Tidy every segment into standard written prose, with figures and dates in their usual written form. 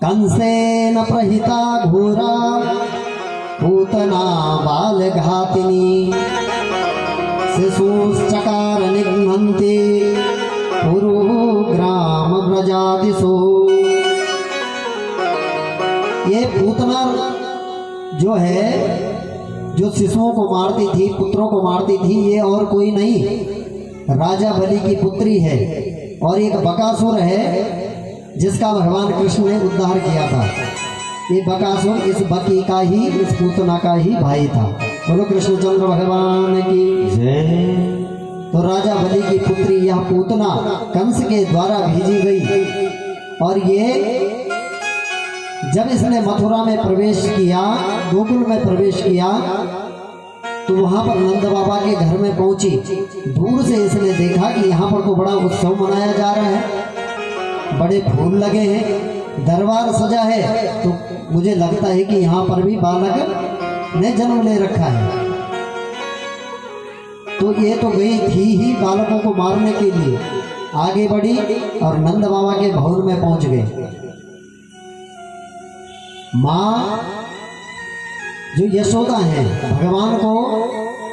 कंसेन प्रहिता घोरा पूतना बाल घातिनी शिशुश्चकार निघ्नन्ति पुरु ग्राम व्रजादिशो। ये पूतना जो है, जो शिशुओं को मारती थी, पुत्रों को मारती थी, ये और कोई नहीं राजा बलि की पुत्री है। और एक बकासुर है जिसका भगवान कृष्ण ने उद्धार किया था। ये बकासुर इस बकी का ही, इस पूतना का ही भाई था। बोलो कृष्णचंद्र भगवान की जय। तो राजा बलि की पुत्री यह पूतना कंस के द्वारा भेजी गई। और ये जब इसने मथुरा में प्रवेश किया, गोकुल में प्रवेश किया, तो वहां पर नंद बाबा के घर में पहुंची। दूर से इसने देखा कि यहाँ पर तो बड़ा उत्सव मनाया जा रहा है, बड़े फूल लगे हैं, दरबार सजा है, तो मुझे लगता है कि यहाँ पर भी बालक ने जन्म ले रखा है। तो ये तो गई थी ही बालकों को मारने के लिए, आगे बढ़ी और नंद बाबा के भवन में पहुंच गए। माँ जो यशोदा है, भगवान को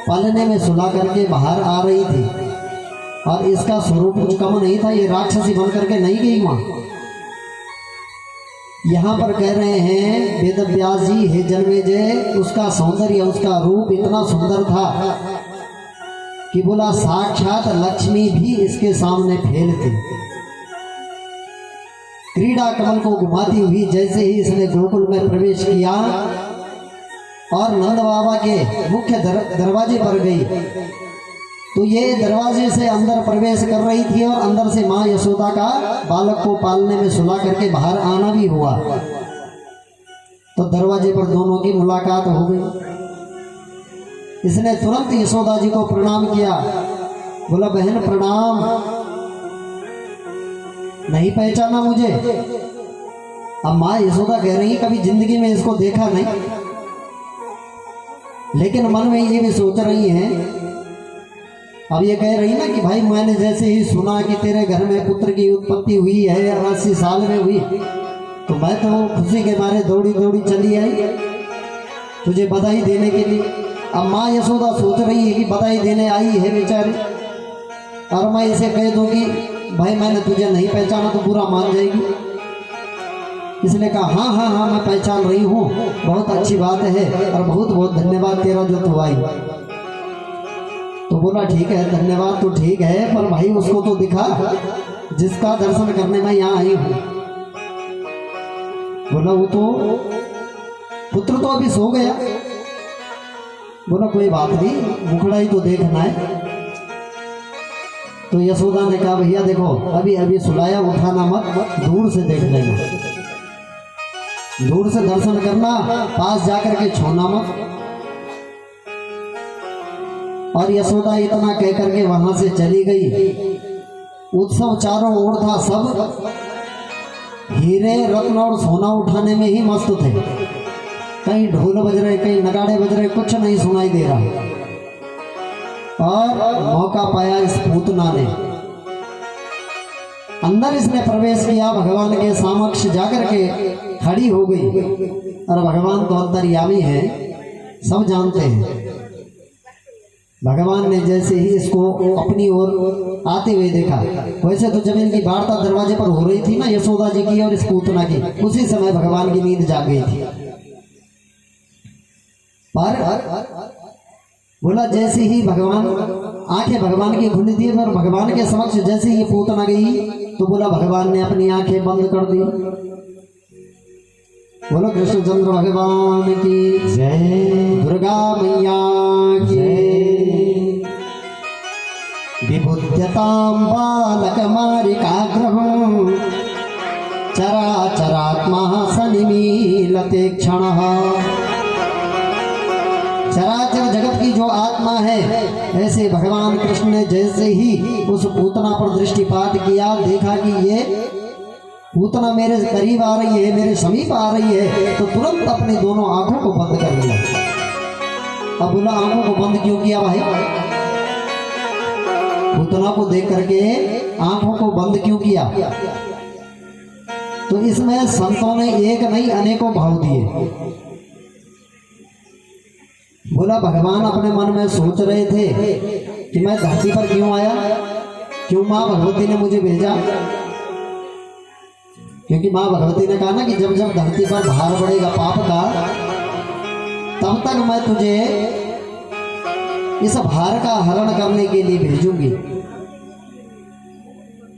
पालने में सुला करके बाहर आ रही थी। और इसका स्वरूप कुछ कम नहीं था, ये राक्षसी बन करके नहीं गई माँ। यहाँ पर कह रहे हैं वेद व्यास जी, हे जन्मेजय, उसका सौंदर्य, उसका रूप इतना सुंदर था कि बोला साक्षात लक्ष्मी भी इसके सामने फेल थी। क्रीड़ा कमल को घुमाती हुई जैसे ही इसने गोकुल में प्रवेश किया और नंद बाबा के मुख्य दरवाजे पर गई, तो ये दरवाजे से अंदर प्रवेश कर रही थी और अंदर से माँ यशोदा का बालक को पालने में सुला करके बाहर आना भी हुआ। तो दरवाजे पर दोनों की मुलाकात हो गई। इसने तुरंत यशोदा जी को प्रणाम किया। बोला बहन प्रणाम, नहीं पहचाना मुझे? अब माँ यशोदा कह रही कभी जिंदगी में इसको देखा नहीं, लेकिन मन में ये भी सोच रही हैं। अब ये कह रही ना कि भाई मैंने जैसे ही सुना कि तेरे घर में पुत्र की उत्पत्ति हुई है, 80 साल में हुई, तो मैं तो खुशी के मारे दौड़ी दौड़ी चली आई तुझे बधाई देने के लिए। अब माँ यशोदा सोच रही है कि बधाई देने आई है बेचारी, और मैं इसे कह दूं कि भाई मैंने तुझे नहीं पहचाना तो बुरा मान जाएगी। इसने कहा हाँ हाँ हाँ मैं पहचान रही हूँ, बहुत अच्छी बात है और बहुत बहुत धन्यवाद तेरा जो तू आई। तो बोला ठीक है, धन्यवाद तो ठीक है, पर भाई उसको तो दिखा जिसका दर्शन करने में यहाँ आई हूँ। बोला वो तो पुत्र तो अभी सो गया। बोला कोई बात नहीं, मुखड़ा ही तो देखना है। तो यशोदा ने कहा भैया देखो अभी अभी सुलाया, उठाना मत, दूर से देख लेना, दूर से दर्शन करना, पास जाकर के छूना मत। और यशोदा इतना कह करके वहां से चली गई। उत्सव चारों ओर था, सब हीरे रत्न और सोना उठाने में ही मस्त थे। कहीं ढोल बज रहे, कहीं नगाड़े बज रहे, कुछ नहीं सुनाई दे रहा। और मौका पाया इस पूतना ने, अंदर इसने प्रवेश किया, भगवान के समक्ष जाकर के खड़ी हो गई। और भगवान तो अंतर्यामी है, सब जानते हैं। भगवान ने जैसे ही इसको अपनी ओर आते हुए देखा, वैसे तो जब इनकी वार्ता दरवाजे पर हो रही थी ना यशोदा जी की और इस पूतना की, उसी समय भगवान की नींद जाग गई थी। पर बोला जैसे ही भगवान, आंखें भगवान की खुली थी और भगवान के समक्ष जैसे ही पूतना गई, तो बोला भगवान ने अपनी आंखें बंद कर दी। बोलो कृष्णचंद्र भगवान की जय, दुर्गा मैया की। विबुध्यतां बालकमारिकाग्रहं चराचरात्मा सनिमीलते क्षणः। चराचर जगत की जो आत्मा है, ऐसे भगवान कृष्ण ने जैसे ही उस पूतना पर दृष्टिपात किया, देखा कि ये पूतना मेरे करीब आ रही है, मेरे समीप आ रही है, तो तुरंत अपनी दोनों आंखों को बंद कर लिया। अब बोला आंखों को बंद क्यों किया भाई? पूतना को देख करके आंखों को बंद क्यों किया? तो इसमें संतों ने एक नहीं अनेकों भाव दिए। बोला भगवान अपने मन में सोच रहे थे कि मैं धरती पर क्यों आया, क्यों माँ भगवती ने मुझे भेजा। क्योंकि माँ भगवती ने कहा ना कि जब जब धरती पर भार बढ़ेगा पाप का, तब तक मैं तुझे इस भार का हरण करने के लिए भेजूंगी।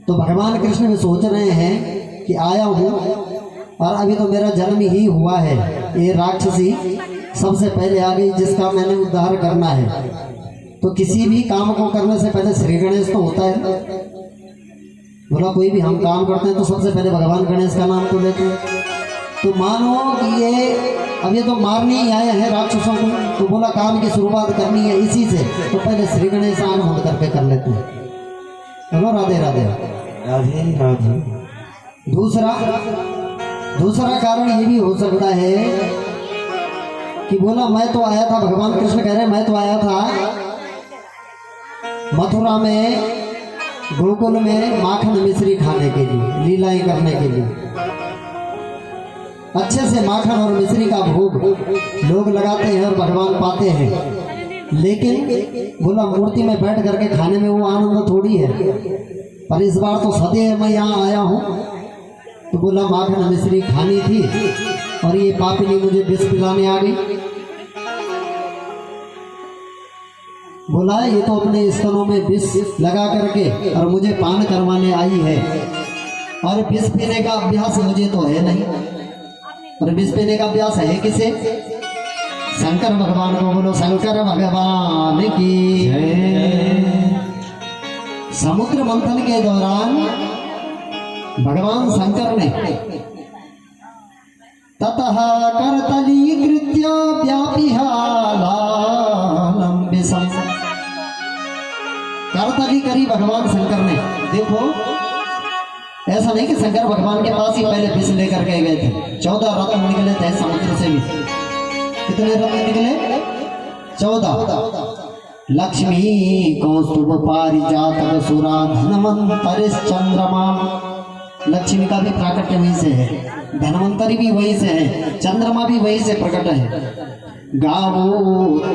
तो भगवान कृष्ण भी सोच रहे हैं कि आया हूं और अभी तो मेरा जन्म ही हुआ है, ये राक्षसी सबसे पहले आ गई जिसका मैंने उद्धार करना है। तो किसी भी काम को करने से पहले श्री गणेश तो होता है। बोला कोई भी हम काम करते हैं तो सबसे पहले भगवान गणेश का नाम तो लेते हैं। तो मानो कि ये तो मारने ही आए हैं राक्षसों को, तो बोला काम की शुरुआत करनी है इसी से, तो पहले श्री गणेश आन होड़ करके कर लेते हैं। बोलो राधे राधे राधे राधे। दूसरा कारण ये भी हो सकता है कि बोला मैं तो आया था, भगवान कृष्ण कह रहे हैं मैं तो आया था मथुरा में गोकुल में माखन मिश्री खाने के लिए, लीलाएं करने के लिए। अच्छे से माखन और मिश्री का भोग लोग लगाते हैं और भगवान पाते हैं। लेकिन बोला मूर्ति में बैठ करके खाने में वो आनंद थोड़ी है। पर इस बार तो सदैव मैं यहाँ आया हूँ, तो बोला माखन मिश्री खानी थी और ये पापिनी मुझे विष पिलाने आ गई। बोला ये तो अपने स्तनों में विष लगा करके और मुझे पान करवाने आई है, और विष पीने का अभ्यास मुझे तो है नहीं। और विष पीने का अभ्यास है किसे? शंकर भगवान को। बोलो शंकर भगवान की जय। समुद्र मंथन के दौरान भगवान शंकर ने ततः करतलीकृत्य व्यापिहालालम विषम, करतली करी भगवान शंकर ने। देखो ऐसा नहीं कि शंकर भगवान के पास ही पहले विष लेकर के गए थे। 14 रत्न निकले थे समुद्र से भी। कितने रत्न निकले? 14। लक्ष्मी कौस्तुभ पारिजातक सुरा धनवंतरिश चंद्रमा। लक्ष्मी का भी प्राकट्य वहीं से है, धनवंतरी भी वहीं से है, चंद्रमा भी वहीं से प्रकट है। गावो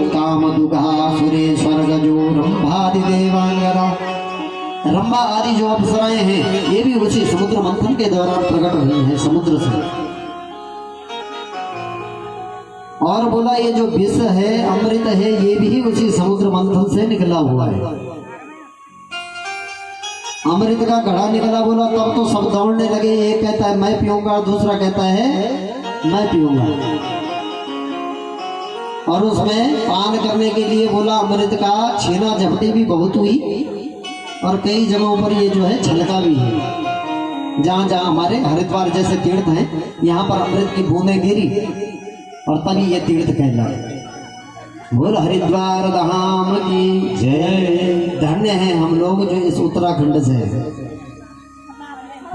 कामदुघा सुरेश्वर गजो रंभादि देवांगना। रंभा आदि जो अप्सराएं हैं ये भी उसी समुद्र मंथन के दौरान प्रकट हुई हैं समुद्र से। और बोला ये जो विष है अमृत है ये भी उसी समुद्र मंथन से निकला हुआ है। अमृत का घड़ा निकला बोला तब तो सब दौड़ने लगे। एक कहता है मैं पीऊंगा, दूसरा कहता है मैं पीऊंगा। और उसमें पान करने के लिए बोला अमृत का छीना झपटी भी बहुत हुई, और कई जगहों पर ये जो है छलका भी है। जहाँ जहाँ हमारे हरिद्वार जैसे तीर्थ हैं यहाँ पर अमृत की बूंदें गिरी और तभी ये तीर्थ कहलाए। बोल हरिद्वार धाम की जय। धन्य है हम लोग जो इस उत्तराखंड से हैं।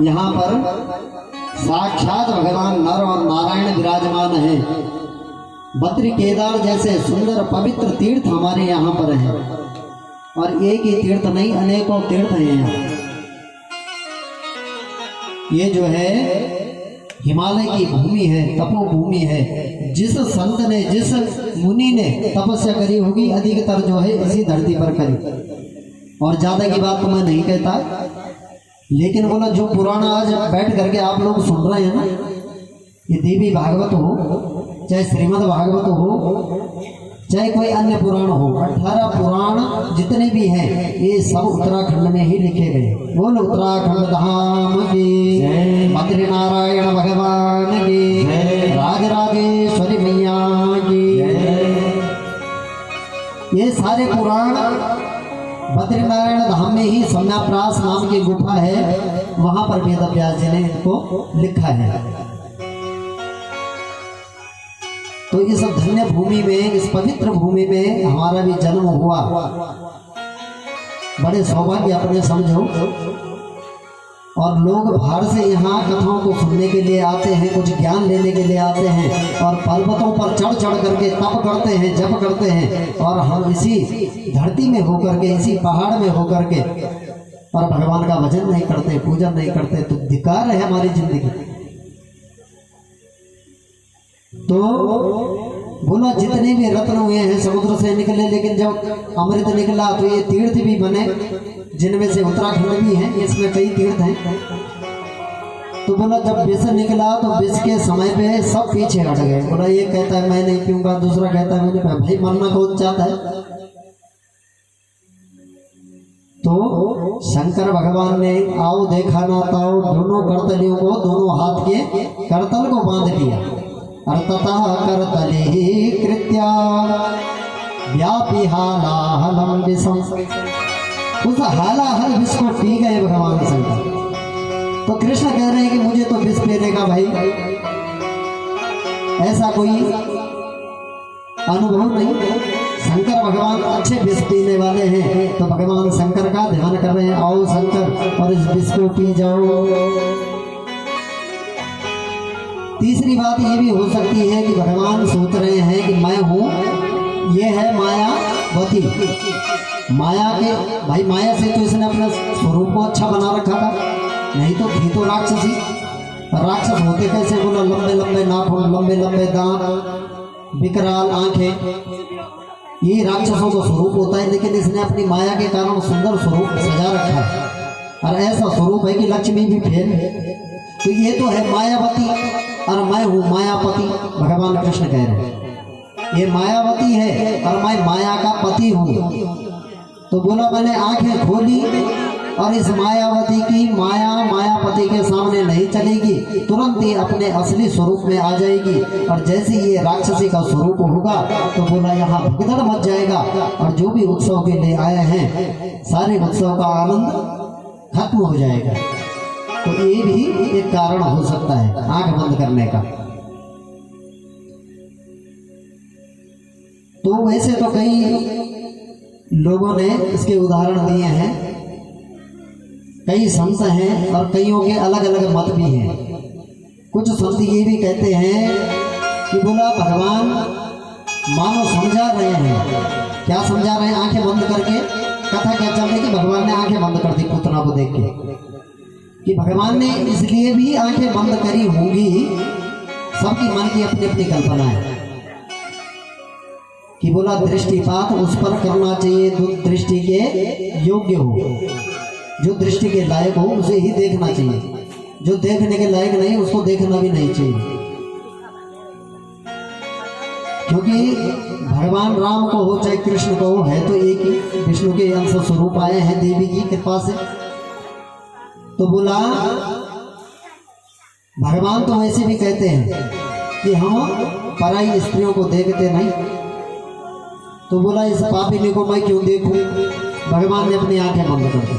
यहाँ पर साक्षात भगवान नर और नारायण विराजमान है। बद्री केदार जैसे सुंदर पवित्र तीर्थ हमारे यहाँ पर हैं, और एक ही तीर्थ नहीं अनेकों तीर्थ हैं यहाँ। ये जो है हिमालय की भूमि है, तपोभूमि है। जिस संत ने जिस मुनि ने तपस्या करी होगी अधिकतर जो है इसी धरती पर करी। और ज्यादा की बात तो मैं नहीं कहता, लेकिन बोला जो पुराण आज बैठ करके आप लोग सुन रहे हैं ना, ये देवी भागवत हो चाहे श्रीमद् भागवत हो चाहे कोई अन्य पुराण हो, 18 पुराण जितने भी हैं ये सब उत्तराखंड में ही लिखे गए। बोल उत्तराखंड धाम की बद्री नारायण भगवान की, राजराजेश्वरी मैया की। ये सारे पुराण बद्री नारायण धाम में ही सम्याप्रास नाम की गुफा है, वहां पर वेद व्यास जी ने इनको लिखा है। तो इस धन्य भूमि में, इस पवित्र भूमि में हमारा भी जन्म हुआ। बड़े सौभाग्य अपने समझो। और लोग बाहर से यहाँ कथाओं को सुनने के लिए आते हैं, कुछ ज्ञान लेने के लिए आते हैं, और पर्वतों पर चढ़ चढ़ करके तप करते हैं, जप करते हैं। और हम इसी धरती में होकर के, इसी पहाड़ में होकर के और भगवान का भजन नहीं करते, पूजन नहीं करते, तो धिक्कार है हमारी जिंदगी। तो बोला जितने भी रत्न हुए हैं समुद्र से निकले, लेकिन जब अमृत निकला तो ये तीर्थ भी बने, जिनमें से उत्तराखंड भी है, इसमें कई तीर्थ हैं। तो बोला जब विष निकला तो विष के समय पे सब पीछे हट गए। बोला ये कहता है मैं नहीं पीऊंगा, दूसरा कहता है मैंने, भाई मरना कौन चाहता है। तो शंकर भगवान ने आओ देखा ना ताओ दोनों करतलियों को दोनों हाथ के करतल को बांध दिया। अर्थतः करतले कृत्या व्यापी हालाहलम विषम, उस हालाहल विष को पी गए भगवान शंकर। तो कृष्ण कह रहे हैं कि मुझे तो विष पीने का भाई ऐसा कोई अनुभव नहीं। शंकर भगवान अच्छे विष पीने वाले हैं, तो भगवान शंकर का ध्यान कर रहे हैं, आओ शंकर और इस विष को पी जाओ। तीसरी बात ये भी हो सकती है कि भगवान सोच रहे हैं कि मैं हूं, ये है मायावती, माया के भाई माया से तो इसने अपने स्वरूप को अच्छा बना रखा था, नहीं तो थी तो राक्षसी। राक्षस होते कैसे? बोला लंबे लंबे नाखून, लंबे लंबे दांत, विकराल आंखें, ये राक्षसों का स्वरूप होता है। लेकिन इसने अपनी माया के कारण सुंदर स्वरूप सजा रखा है, और ऐसा स्वरूप है कि लक्ष्मी भी फेल है। तो ये तो है मायावती और मैं हूँ मायापति। भगवान कृष्ण कह रहे हैं ये मायावती है और मैं माया का पति हूँ। तो बोला मैंने आंखें खोली और इस मायावती की माया मायापति के सामने नहीं चलेगी, तुरंत ही अपने असली स्वरूप में आ जाएगी। और जैसे ये राक्षसी का स्वरूप होगा तो बोला यहाँ भगदड़ मच जाएगा, और जो भी उत्सव के लिए आए हैं सारे उत्सव का आनंद खत्म हो जाएगा। तो ये भी एक कारण हो सकता है आंख बंद करने का। तो वैसे तो कई लोगों ने इसके उदाहरण दिए हैं, कई संत हैं और कईयों के अलग अलग मत भी हैं। कुछ संत ये भी कहते हैं कि बोला भगवान मानो समझा रहे हैं। क्या समझा रहे हैं? आंखें बंद करके कथा क्या चल रही कि भगवान ने आंखें बंद कर दी पुतना को देख के, कि भगवान ने इसलिए भी आंखें बंद करी होंगी, सबकी मन की अपनी अपनी कल्पना है, कि बोला दृष्टिपात उस पर करना चाहिए जो दृष्टि के योग्य हो, जो दृष्टि के लायक हो उसे ही देखना चाहिए, जो देखने के लायक नहीं उसको देखना भी नहीं चाहिए। क्योंकि भगवान राम को हो चाहे कृष्ण को हो, है तो एक ही विष्णु के अंश स्वरूप आए हैं देवी की कृपा से। तो बोला भगवान तो वैसे भी कहते हैं कि हम पराई स्त्रियों को देखते नहीं। तो बोला इस पापिनी को मैं क्यों देखूं? भगवान ने अपनी आंखें बंद कर दी।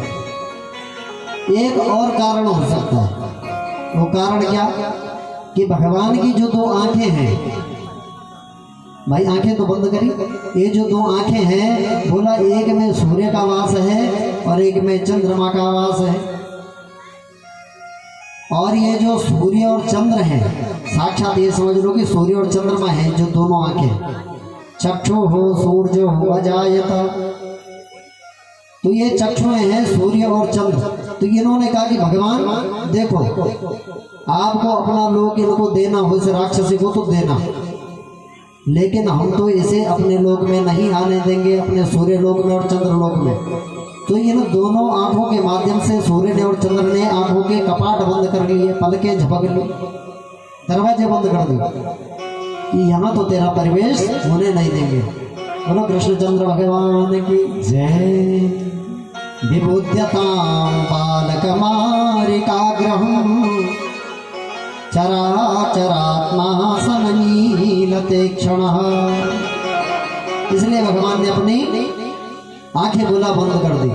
एक और कारण हो सकता है, वो कारण क्या कि भगवान की जो दो आंखें हैं, भाई आंखें तो बंद करी, ये जो दो आंखें हैं बोला एक में सूर्य का वास है और एक में चंद्रमा का वास है। और ये जो सूर्य और चंद्र हैं, साक्षात ये समझ लो कि सूर्य और चंद्रमा हैं जो दोनों आंखें, चक्षु हो सूर्य हो अजायत, तो ये चक्षुएं हैं सूर्य और चंद्र। तो इन्होंने कहा कि भगवान देखो आपको अपना लोक इनको देना हो, इस राक्षसी को तो देना, लेकिन हम तो इसे अपने लोक में नहीं आने देंगे, अपने सूर्य लोक में और चंद्र लोक में। तो इन दोनों आंखों के माध्यम से सूर्य ने और चंद्र ने आंखों के कपाट बंद कर लिए, पलकें झपक ली, दरवाजे बंद कर दिए कि यहाँ तो तेरा प्रवेश होने नहीं देंगे। बोलो कृष्णचंद्र भगवान की जय। विबुध्यतां बालकमारिकाग्रहं चराचरात्मा सनमीलते क्षणः। इसलिए भगवान ने अपनी आंखें बोला बंद कर दी।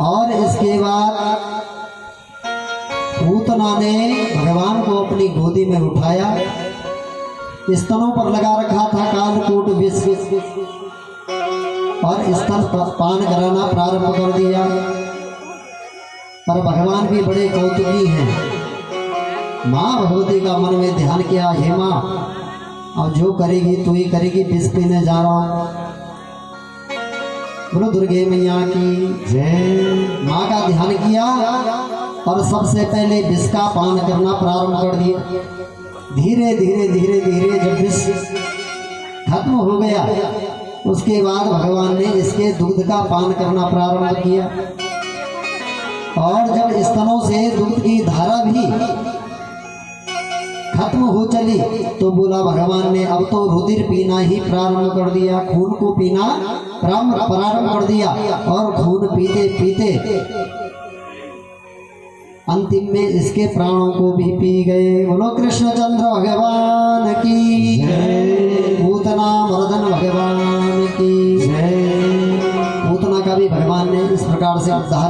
और इसके बाद पूतना ने भगवान को अपनी गोदी में उठाया, स्तनों पर लगा रखा था कालकूट विष और स्तन पान कराना प्रारंभ कर दिया। पर भगवान भी बड़े कौतुकी हैं। माँ भगवती का मन में ध्यान किया, हे माँ अब जो करेगी तू ही करेगी, विष पीने जा रहा हूँ। बोलो दुर्गे मैया की जय। माँ का ध्यान किया और सबसे पहले विष का पान करना प्रारंभ कर दिया। धीरे धीरे धीरे धीरे जब विष खत्म हो गया, उसके बाद भगवान ने इसके दूध का पान करना प्रारंभ किया। और जब स्तनों से दूध की धारा भी खत्म हो चली तो बोला भगवान ने अब तो रुधिर पीना ही प्रारंभ कर दिया, खून को पीना प्रारंभ कर दिया। और खून पीते पीते अंतिम में इसके प्राणों को भी पी गए। बोलो कृष्णचंद्र भगवान की जय, पूतना मर्दन भगवान की जय। पूतना का भी भगवान ने इस प्रकार से उद्धार